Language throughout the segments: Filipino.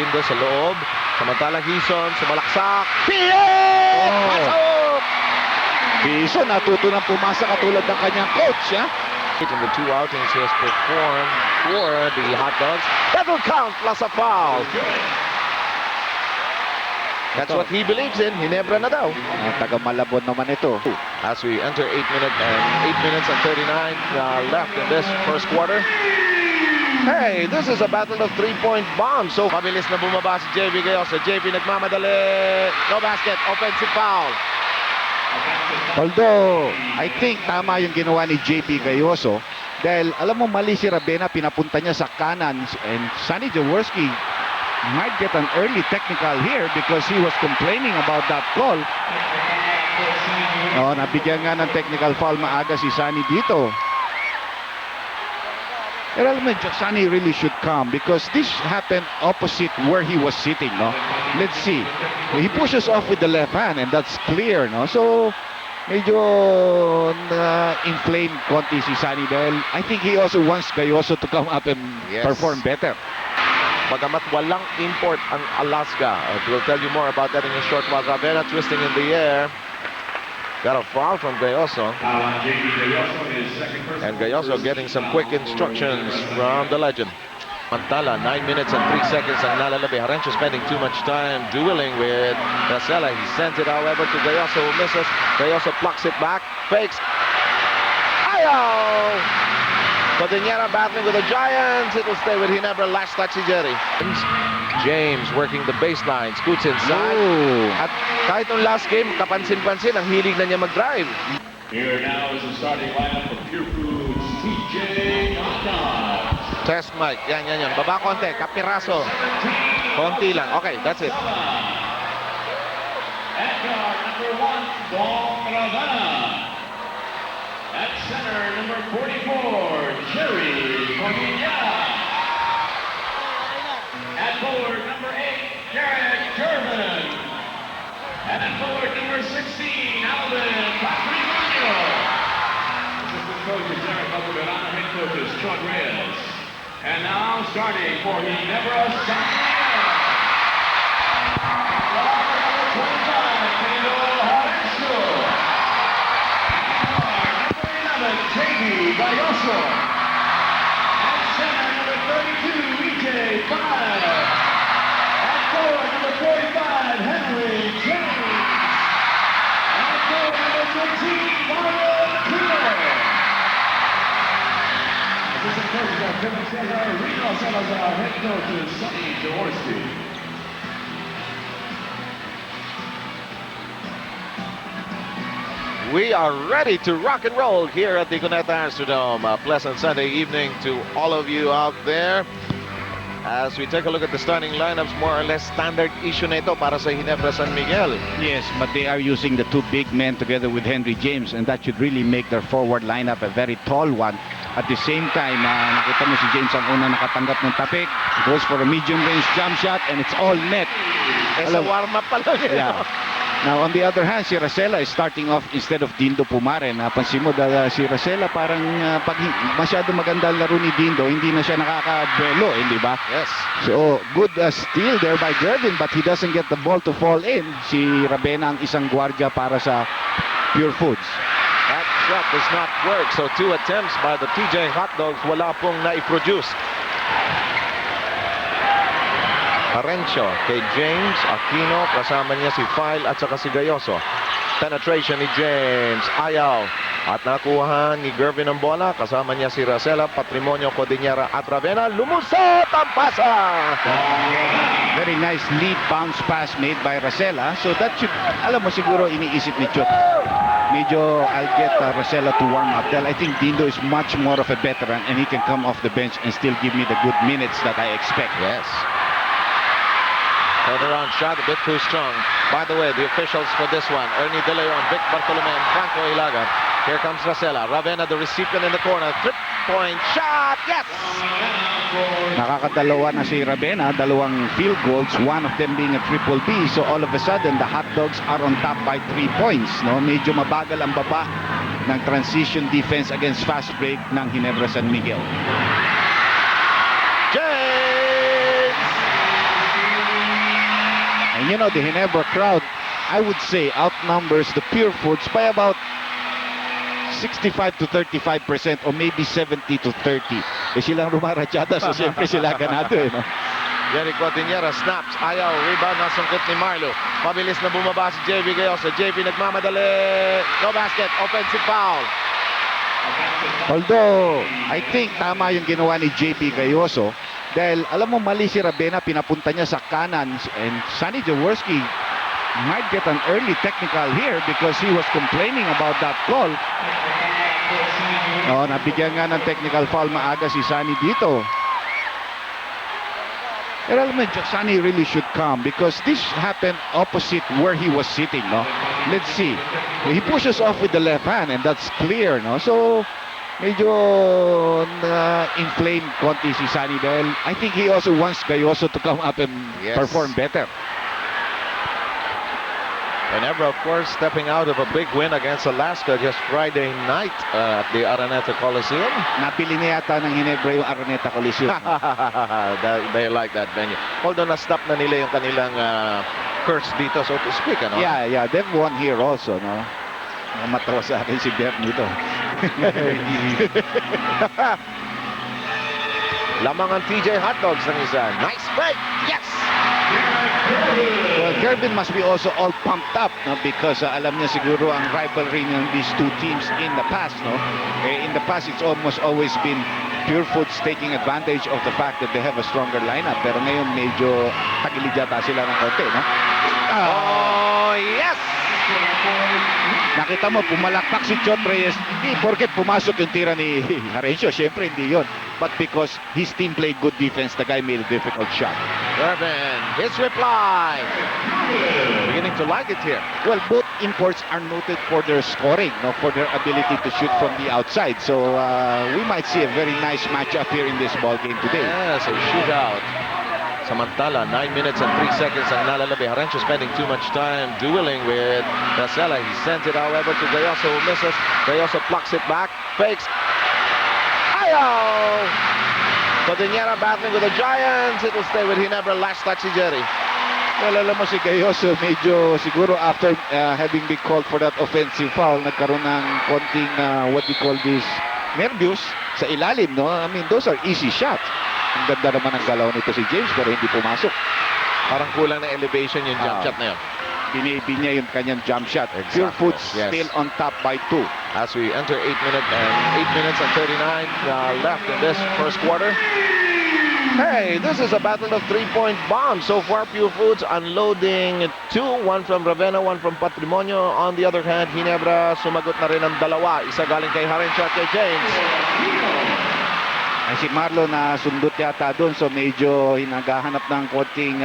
Dindo sa loob. Samantalang Hison, sumalaksak. Piet! Pasok! Piso, natuto ng pumasa katulad ng kanyang coach, ha? In the 2 outings he has performed for the Hot Dogs. That will count plus a foul. That's what he believes in. Hinebra na daw. Taga Malabon naman ito. As we enter 8 minutes and 39 left in this first quarter. Hey, this is a battle of 3-point bombs. So, mabilis na bumaba si JB Gayoso. JB nagmamadali. No basket. Offensive foul. Although, I think tama yung ginawa ni JP Gayoso dahil alam mo mali si Ravena, pinapunta niya sa kanan and Sonny Jaworski might get an early technical here because he was complaining about that call. No, nabigyan nga ng technical foul maaga si Sonny dito. Pero alam mo, Sonny really should come because this happened opposite where he was sitting, no? Let's see. He pushes off with the left hand and that's clear, no? So, medyo inflamed konti si Sonny dahil I think he also wants Gayoso to come up and perform better. Bagamat walang import ang Alaska. We'll tell you more about that in a short while. Ravena twisting in the air. Got a foul from Gayoso. And Gayoso getting some quick instructions from the legend. Mantala, 9 minutes and 3 seconds ang nalalabi. Harencio spending too much time dueling with Racela. He sends it, however, to Gayoso, who misses. Gayoso plucks it back, fakes. Ayaw! Cordillera battling with the Giants. It'll stay with Hinebra. Last touch si Jerry. James working the baseline, scoots inside. At kahit nung last game, kapansin-pansin, ang hilig na niya mag-drive. Here now is the starting lineup for Pure Foods, TJ Hotdogs. Test mic, yan. Baba konti, kapiraso. Konti lang. Okay, that's it. At guard, number 1, Bong Ravena. At center, number 44, Jerry Cordillera. At forward, number 8, Garrett Gervin. And at forward, number 16, Alvin Patrimonio. Assistant coaches Eric Altamirano, head coaches Chuck Reyes. And now starting for Hinebra San Miguel. Number 25, Pedro Harencio. And number 11, JB Gayoso. And center, number 32, EJ Five. And forward, number 45, Henry James. And forward, number 15, Mario Kilo. Assistant coaches are Kevin Cesar, Reno Salazar, head coaches Sonny Jaworski. We are ready to rock and roll here at the Cuneta Astrodome. A pleasant Sunday evening to all of you out there. As we take a look at the starting lineups, more or less standard issue na ito para sa Hinebra San Miguel. Yes, but they are using the two big men together with Henry James and that should really make their forward lineup a very tall one. At the same time, nakita mo si James ang una nakatanggap ng tapik, goes for a medium range jump shot and it's all net. Sa warm-up pa lang yun. Yeah. Now, on the other hand, si Racela is starting off instead of Dindo Pumare. Napansin mo dahil si Racela parang pag masyado maganda ang laro ni Dindo, hindi na siya nakakabuelo, hindi ba? Yes. So, good steal there by Gervin but he doesn't get the ball to fall in. Si Ravena ang isang gwardiya para sa Pure Foods. That shot does not work. So 2 attempts by the TJ Hotdogs, wala pong naiproduce. Harencio kay James Aquino, kasama niya si File at saka si Gayoso. Penetration ni James, ayaw. At nakuha ni Gervin ang bola, kasama niya si Racela, Patrimonio, Cordillera at Ravena. Lumusot ang pasa! Very nice lead bounce pass made by Racela. So that should, alam mo siguro iniisip ni Chut. Medyo I'll get Racela to warm up. Dahil I think Dindo is much more of a veteran and he can come off the bench and still give me the good minutes that I expect. Yes. Turnaround shot a bit too strong. By the way, the officials for this one, Ernie De Leon, Vic Bartolome, and Franco Ilaga. Here comes Racela. Ravena, the recipient in the corner. 3-point shot. Yes! Nakakadalawa na si Ravena, dalawang field goals, one of them being a triple B. So all of a sudden, the Hot Dogs are on top by 3 points. No? Medyo mabagal ang baba ng transition defense against fast break ng Hinebra San Miguel. James! you know, the Ginebra crowd, I would say, outnumbers the Pure Foods by about 65 to 35% or maybe 70 to 30. Eh silang rumaratyada, so siyempre sila ganado eh, no? Jerry Cordillera snaps. Ayaw. Rebound na sungkot ni Marlo. Mabilis na bumaba si JV Gayoso. JV nagmamadali. No basket. Offensive foul. Although, I think tama yung ginawa ni JP Gayoso dahil alam mo mali si Ravena, pinapunta niya sa kanan and Sonny Jaworski might get an early technical here because he was complaining about that call. Oh, nabigyan nga ng technical foul maaga si Sonny dito. Pero alam mo, Sonny really should come because this happened opposite where he was sitting, no? Let's see. He pushes off with the left hand and that's clear, no? So, medyo inflamed konti si Sonny dahil I think he also wants Gayoso to come up and Yes. perform better. Ginebra, of course, stepping out of a big win against Alaska just Friday night at the Araneta Coliseum. Napili na yata ng Ginebra yung Araneta Coliseum. They like that venue. Although na-stop na nila yung kanilang curse dito, so to speak. Ano? Yeah, they've won here also, no? Matawa sa akin si Bert nito. Lamang ang TJ Hotdogs ng isa. Nice break! Yes! Well, Kerbin must be also all pumped up, no? Because alam niya siguro ang rivalry ng these two teams in the past, no? In the past, it's almost always been Pure Foods taking advantage of the fact that they have a stronger lineup. Pero ngayon, medyo tagilid yata sila ng konti, no? Oh, yes! Nakita mo, pumalakpak si Chot Reyes. Hindi porket pumasok yung tira ni Harencio. Siyempre, hindi yon. But because his team played good defense, the guy made a difficult shot. Irvin, his reply. Beginning to like it here. Well, both imports are noted for their scoring, no, for their ability to shoot from the outside. So we might see a very nice matchup here in this ball game today. Yes, a shootout. Samantala, 9 minutes and 3 seconds ang nalalabi. Harencio spending too much time dueling with Racela. He sends it, however, to Gayoso, who misses. Gayoso plucks it back, fakes. Ayaw! Cordillera battling with the Giants. It'll stay with Ginebra. Last touch si Jerry. Well, alam mo si Gayoso, medyo siguro after having been called for that offensive foul, nagkaroon ng konting, what we call this, nervyos sa ilalim, no? I mean, those are easy shots. Ang ganda naman ng galaw nito si James, pero hindi pumasok. Parang kulang na elevation yung jump shot na yun. Binibi niya yung kanyang jump shot. Exactly. Pure Foods Yes. still on top by 2. As we enter 8 minutes and 39 left in this first quarter. Hey, this is a battle of 3-point bombs. So far, Pure Foods unloading 2. One from Ravenna, one from Patrimonio. On the other hand, Ginebra sumagot na rin ng dalawa. Isa galing kay Harencio at kay James. Ay, si Marlo na sundot yata doon, so medyo hinagahanap ng konting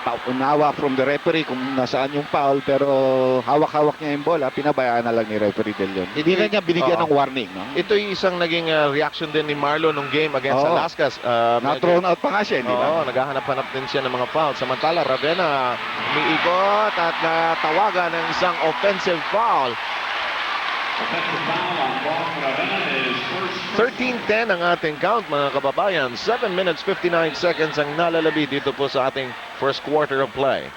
paunawa from the referee kung nasaan yung foul, pero hawak-hawak niya yung bola, pinabayaan na lang ni referee Del Leon. Hindi na niya binigyan ng warning, no? Ito yung isang naging reaction din ni Marlo nung game against Oo. Alaska. Na-thrown out pa nga siya, di ba? Oo, naghahanap-hanap din siya ng mga foul. Samantala, Ravenna umiikot at natawagan ng isang offensive foul. Offensive foul on ball from Ravenna is first. 13-10 ang ating count, mga kababayan. 7 minutes 59 seconds ang nalalabi dito po sa ating first quarter of play.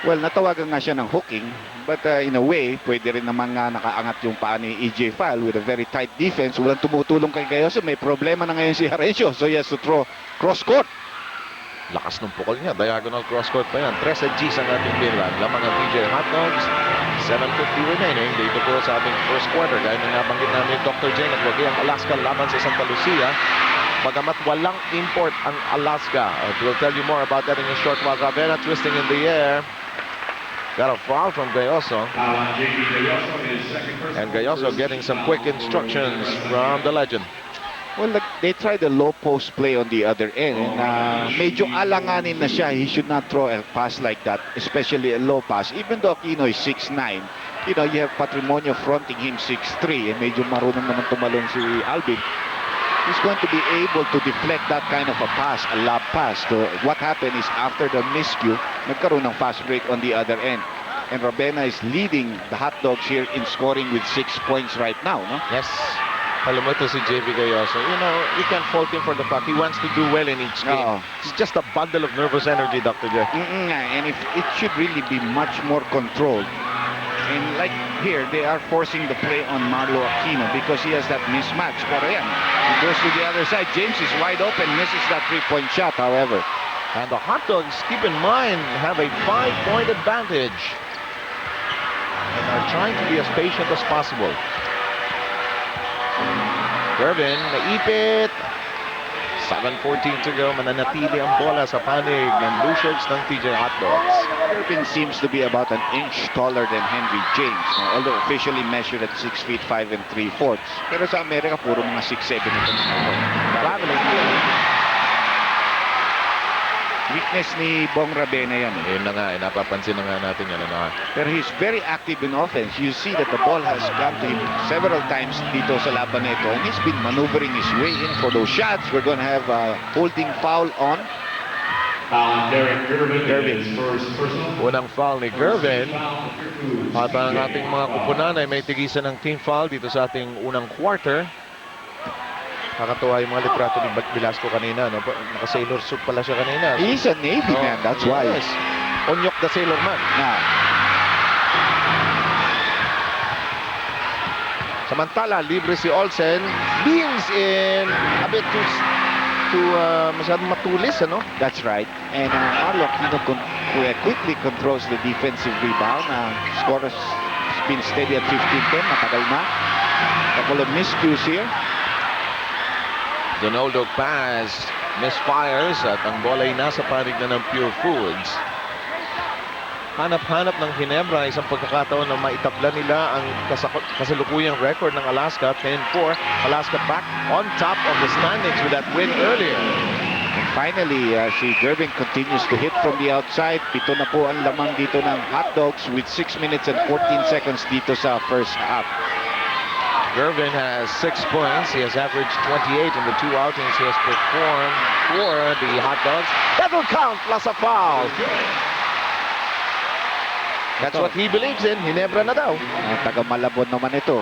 Well, natawagan nga siya ng hooking, but in a way, pwede rin naman nga nakaangat yung paa ni EJ File with a very tight defense. Walang tumutulong kay Gayoso. May problema na ngayon si Harencio, so he has to throw cross-court. Lakas ng pukol niya. Diagonal cross-court pa yan. 13 Gs ang ating binlan. Lamang ang TJ Hotdogs. 7:50 remaining dito po sa ating first quarter. Gaya na nabanggit namin Dr. J. Nagwagi ang Alaska laban sa Santa Lucia. Bagamat walang import ang Alaska. We'll tell you more about that in a short while. Ravenna twisting in the air. Got a foul from Gayoso. JP Gayoso, his second personal. And Gayoso getting some quick instructions from the legend. Well, they tried a low post play on the other end. And medyo alanganin na siya. He should not throw a pass like that, especially a low pass. Even though Aquino is 6'9", you know, you have Patrimonio fronting him 6'3", and medyo marunong naman tumalon si Alvin. He's going to be able to deflect that kind of a pass, a lob pass. So what happened is after the miscue, nagkaroon ng fast break on the other end. And Ravenna is leading the Hotdogs here in scoring with 6 points right now, no? Yes. Alam mo ito si JB Gayoso, you know, you can't fault him for the fact he wants to do well in each game. Oo. It's just a bundle of nervous energy, Dr. J. And if it should really be much more controlled. And like here, they are forcing the play on Marlo Aquino because he has that mismatch. Pero yan, he goes to the other side. James is wide open, misses that three-point shot, however. And the Hot Dogs, keep in mind, have a 5-point advantage. And are trying to be as patient as possible. Gervin, naipit. 7:14 to go. Mananatili ang bola sa panig ng Blue Shirts ng TJ Hot Dogs. Irvin seems to be about an inch taller than Henry James, no? Although officially measured at 6 feet 5 3/4. Pero sa Amerika, puro mga 6'7" ito. Traveling. Weakness ni Bong Rabena yan. Ayun na nga, napapansin na nga natin yan. Pero he's very active in offense. You see that the ball has come to him several times dito sa laban na ito. And he's been maneuvering his way in for those shots. We're going to have a holding foul on Derek Gervin. Gervin. His first personal. Unang foul ni Gervin. Foul for Cruz. At ang ating mga kupunan ay may tigisan ng team foul dito sa ating unang quarter. Nakatuwa yung mga litrato ni Velasco kanina. No? Naka-sailor suit pala siya kanina. He's a Navy man, that's why. Yes. Onyok the Sailor Man. Now, Samantala, libre si Olsen. Leans in a bit masyadong matulis, ano? that's right. And Marlo Aquino quickly controls the defensive rebound. Score has been steady at 15-10. Matagal na. Couple of miscues here. Donaldo pass, misfires at ang bola ay nasa panig na ng Pure Foods. Hanap-hanap ng Ginebra isang pagkakataon na maitabla nila ang kasalukuyang record ng Alaska, 10-4. Alaska back on top of the standings with that win earlier. And finally, si Gervin continues to hit from the outside. Pito na po ang lamang dito ng Hot Dogs with 6 minutes and 14 seconds dito sa first half. Gervin has 6 points. He has averaged 28 in the 2 outings he has performed for the Hot Dogs. That'll count plus a foul. That's what he believes in. Ginebra na daw. Taga Malabon naman ito.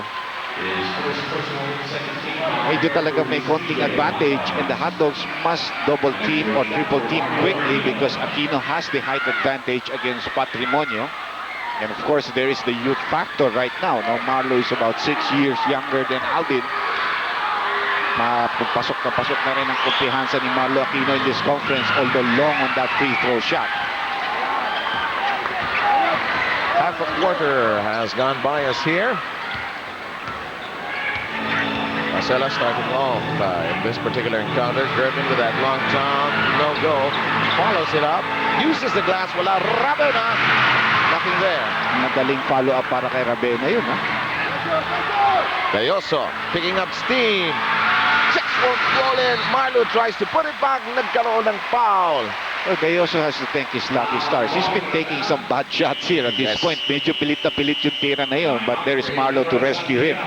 His first personal, second team. Medyo talaga may konting advantage and the Hot Dogs must double team or triple team quickly because Aquino has the height advantage against Patrimonio. And of course, there is the youth factor right now. Now, Marlo is about 6 years younger than Alvin. Pasok na rin ang kumpiyansa ni Marlo Aquino in this conference, although long on that free throw shot. Half a quarter has gone by us here. Marcela starting off in this particular encounter. Gervin with that long jump, no go. Follows it up, uses the glass. Wala, Rabena. Nothing there. Madaling follow-up para kay Rabena yun, ha? Gayoso picking up steam. Just won't roll in. Marlo tries to put it back. Nagkaroon ng foul. Well, Gayoso has to thank his lucky stars. He's been taking some bad shots here at this Yes. point. Medyo pilit na pilit yung tira na yun, but there is Marlo to rescue him.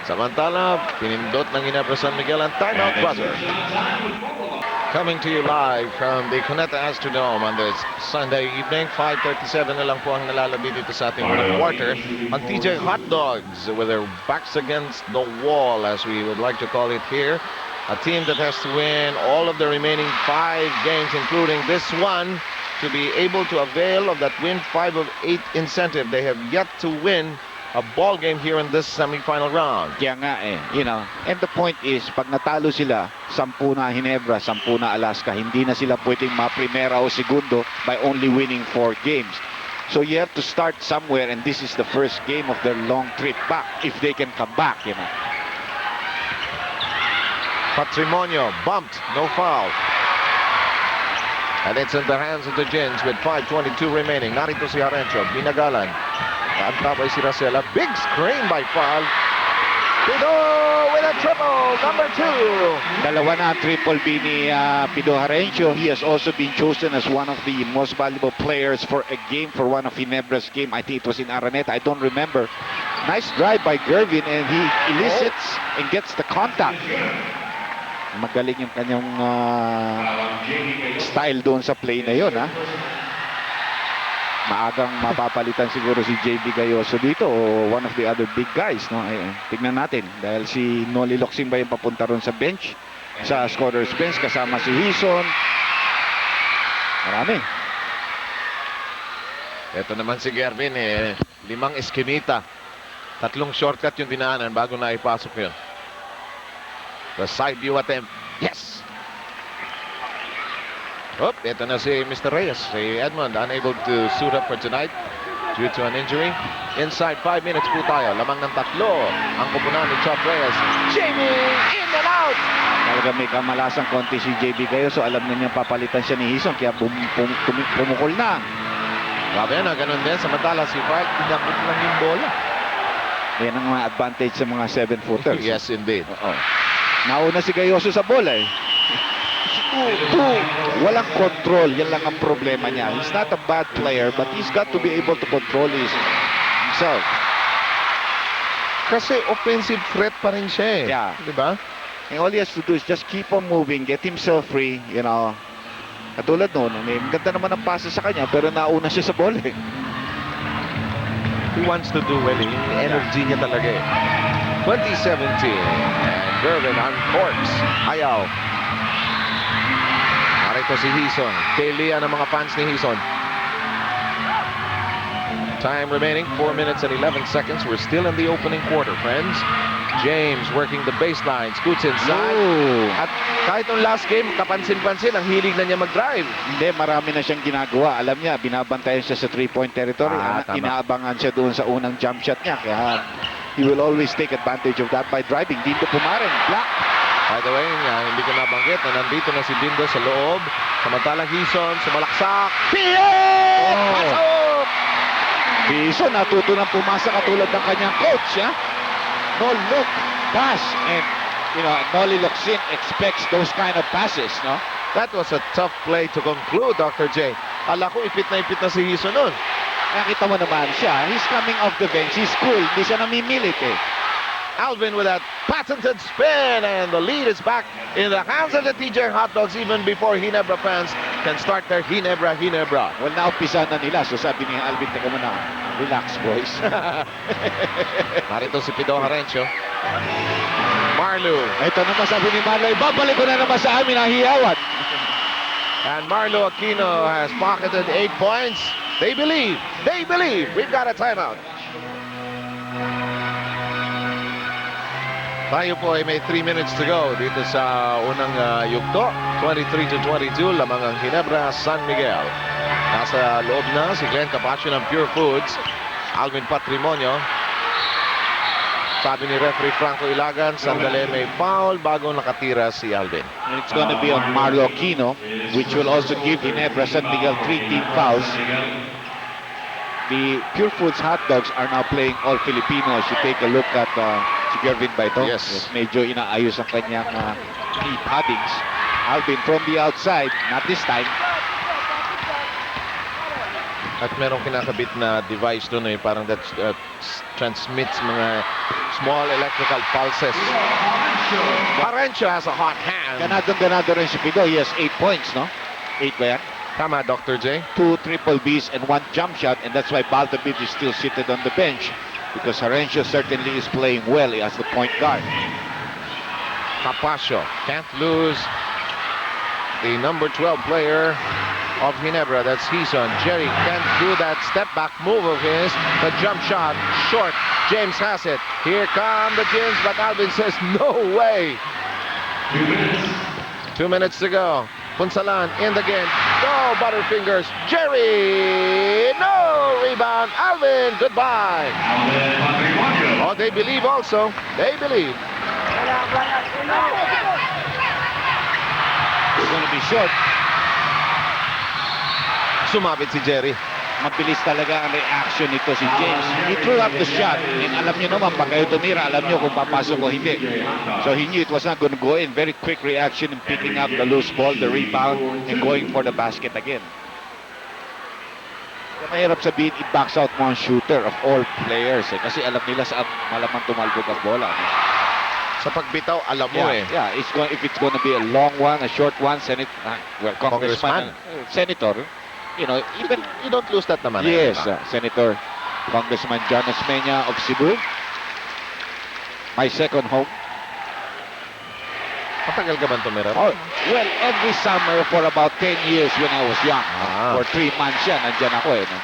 Samantala, pinindot ng Ginebra San Miguel ang timeout buzzer. Coming to you live from the Cuneta Astrodome on this Sunday evening. 5:37 na lang po ang nalalabit dito sa ating unang quarter. Ang TJ Hot Dogs with their backs against the wall, as we would like to call it here. A team that has to win all of the remaining 5 games, including this one, to be able to avail of that win 5 of 8 incentive. They have yet to win a ball game here in this semifinal round. Kaya nga you know, and the point is, pag natalo sila, 10 na Ginebra, 10 na Alaska, hindi na sila pwedeng ma-primera o segundo by only winning 4 games. So you have to start somewhere, and this is the first game of their long trip back, if they can come back, you know. Patrimonio bumped, no foul. And it's in the hands of the Gins with 5:22 remaining. Narito si Harencio, binagalan. Antabay si Racela. Big screen by foul. Pido with a triple, number 2. Dalawa na ang triple B ni Pido Harencio. He has also been chosen as one of the most valuable players for a game, for one of Ginebra's game. I think it was in Araneta. I don't remember. Nice drive by Gervin, and he elicits and gets the contact. Magaling yung kanyang style doon sa play na yun, ha? maagang mapapalitan siguro si JB Gayoso dito o one of the other big guys, no? Tignan natin dahil si Noli Locsin ba yung papunta ron sa bench, sa scorer's bench kasama si Hison. Marami. Ito naman si Gervin, 5 eskinita. 3 shortcut yung dinaanan bago na ipasok yun. The side view attempt. Yes! Oh, ito na si Mr. Reyes. Si Edmond unable to suit up for tonight due to an injury. Inside 5 minutes po tayo. Lamang ng 3 ang kupunan ni Chop Reyes. Jamie in and out! Talaga may kamalasang konti si JB Gayoso. Alam na niya papalitan siya ni Hison kaya pumukol na. Grabe na, ganun din. Samantala si File, pinakot lang yung bola. Yan ang mga advantage sa mga 7-footers. Yes, indeed. Oo. Nauna si Gayoso sa bola eh. Walang control. Yan lang ang problema niya. He's not a bad player but he's got to be able to control himself. Kasi offensive threat pa rin siya eh. Yeah. Di ba? And all he has to do is just keep on moving, get himself free, you know. Katulad noon, ganda naman ang pasa sa kanya pero nauna siya sa bola eh. He wants to do well. Yung energy niya talaga eh. 2017. And Gervin on course. Ayaw. Narito si Hison. Kailia ng mga fans ni Hison. Time remaining, 4 minutes and 11 seconds. We're still in the opening quarter, friends. James working the baseline. Scoots inside. Oh. At kahit nung last game, kapansin-pansin, ang hilig na niya mag-drive. Hindi, marami na siyang ginagawa. Alam niya, binabantayan siya sa 3-point territory. Tama. Inaabangan siya doon sa unang jump shot niya. Kaya he will always take advantage of that by driving. Dindo Pumarin, block. By the way, hindi ko nabanggit na nandito na si Dindo sa loob. Samantalang Hison, sumalaksak. Piyet! Oh. Pasok! Hison, natuto ng pumasa katulad ng kanyang coach. Ha? No look, pass. And, you know, Noli Locsin expects those kind of passes, no? That was a tough play to conclude, Dr. J. Ala ko, ipit na si Hison nun. Nakita mo naman siya, he's coming off the bench, he's cool, hindi siya namimilit eh. Alvin with that patented spin, and the lead is back in the hands of the TJ Hot Dogs even before Ginebra fans can start their Ginebra. Well, naumpisa na nila, so sabi ni Alvin, teka muna, relax boys. Narito si Pido Harencio. Marlu. Ito naman sabi ni Marlo, babalik ko na naman sa amin ang hiyawan. And Marlo Aquino has pocketed 8 points. They believe. We've got a timeout. Tayo po ay may 3 minutes to go dito sa unang yugto. 23-22, lamang ang Ginebra, San Miguel. Nasa loob na si Glenn Capaccio ng Pure Foods. Alvin Patrimonio. Sabi ni referee Franco Ilagan, sandali may foul bago nakatira si Alvin. And it's going to be on Marlo Aquino, which will also give Ginebra San Miguel 3 team fouls. The Pure Foods hot dogs are now playing all Filipino. As you take a look at si Gervin Baito, Yes. medyo inaayos ang kanyang knee paddings. Alvin from the outside, not this time. At merong kinakabit na device doon parang that transmits mga small electrical pulses. Harencio has a hot hand. Ganado rin si Pido. He has 8 points, no? 8 ba yan? Tama, Dr. J. 2 triple Bs and 1 jump shot, and that's why Baltabit is still seated on the bench because Harencio certainly is playing well as the point guard. Capaccio can't lose the number 12 player of Ginebra. That's Hison. Jerry can't do that step back move of his. The jump shot short. James has it. Here come the Gins, but Alvin says no way. 2 minutes to go. Punsalan in the game. Go, Butterfingers. Jerry! No! Rebound. Alvin, goodbye. Oh, they believe also. They believe. It's going to be short. Sumabit si Jerry. Mabilis talaga ang reaction nito si James. He threw up the shot. And alam niyo naman, pag kayo tumira, alam niyo kung papasok o hindi. So he knew it was not going to go in. Very quick reaction in picking up the loose ball, the rebound, and going for the basket again. Mahirap sabihin, i-backs out mo ang shooter of all players. Kasi alam nila saan malamang tumalbog ang bola. Sa pagbitaw, alam mo Yeah, if it's going to be a long one, a short one, Congressman, Senator, even You don't lose that naman. yes, di ba? Senator Congressman John Osmeña of Cebu, my second home. Matagal ka ba tumira? Oh, well, every summer for about 10 years when I was young. Ah. For 3 months yan, nandyan ako eh. No?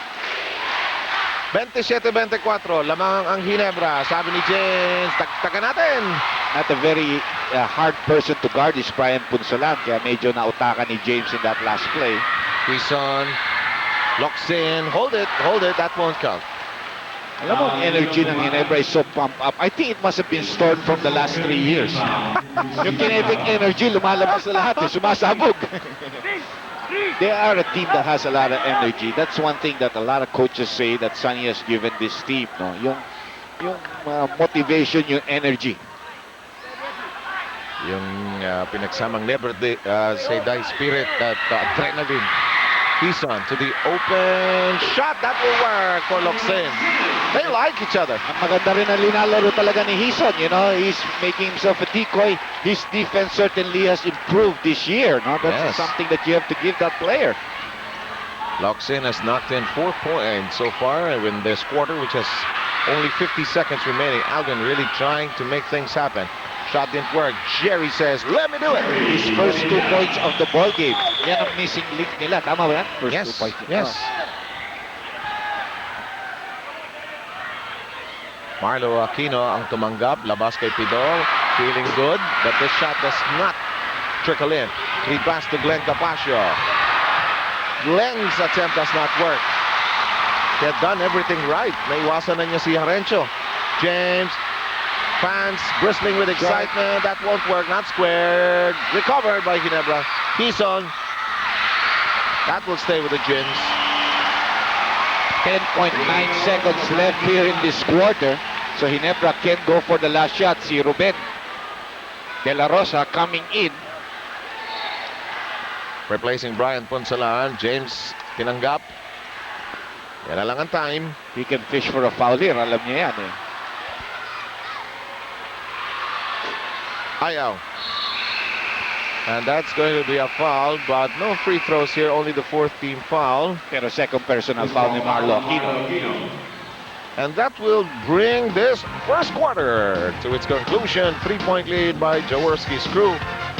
27-24, lamang ang Ginebra. Sabi ni James, tagtagan natin. Not a very hard person to guard is Brian Punsalan, kaya medyo nautakan ni James in that last play. Quezon locks in. Hold it. That won't count. Alam mo, ang energy ng Ginebra is so pumped up. I think it must have been stored from the last 3 years. Yung kinetic energy, lumalabas na lahat, sumasabog. They are a team that has a lot of energy. That's one thing that a lot of coaches say that Sonny has given this team. No? Yung motivation, yung energy. Yung pinagsamang never say die spirit at adrenaline. Quezon to the open shot. That will work for Locsin. They like each other. Ang maganda rin ang linalaro talaga ni Hison. He's making himself a decoy. His defense certainly has improved this year. No? That's Yes. something that you have to give that player. Locsin has knocked in 4 points so far in this quarter, which has only 50 seconds remaining. Alvin really trying to make things happen. Shot didn't work. Jerry says, let me do it. His first 2 points of the ball game. Yan ang missing link nila. Tama ba yan? First Yes, 2 points. yes. Marlo Aquino ang tumanggap. Labas kay Pidol. Feeling good, but this shot does not trickle in. He pass to Glenn Capacio. Glenn's attempt does not work. He had done everything right. Naiwasan na niya si Harencio. James, fans bristling with excitement. That won't work. Not squared. Recovered by Ginebra. Quezon. That will stay with the Gins. 10.9 seconds left here in this quarter. So Ginebra can go for the last shot. Si Ruben De La Rosa coming in. Replacing Brian Punsalan. James tinanggap. Yan na lang ang time. He can fish for a foul here. Alam niya yan eh. Ayaw. And that's going to be a foul, but no free throws here. Only the 4th team foul. Pero second personal foul ni Marlo Aquino. And that will bring this first quarter to its conclusion. 3-point lead by Jaworski's crew.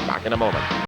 Back in a moment.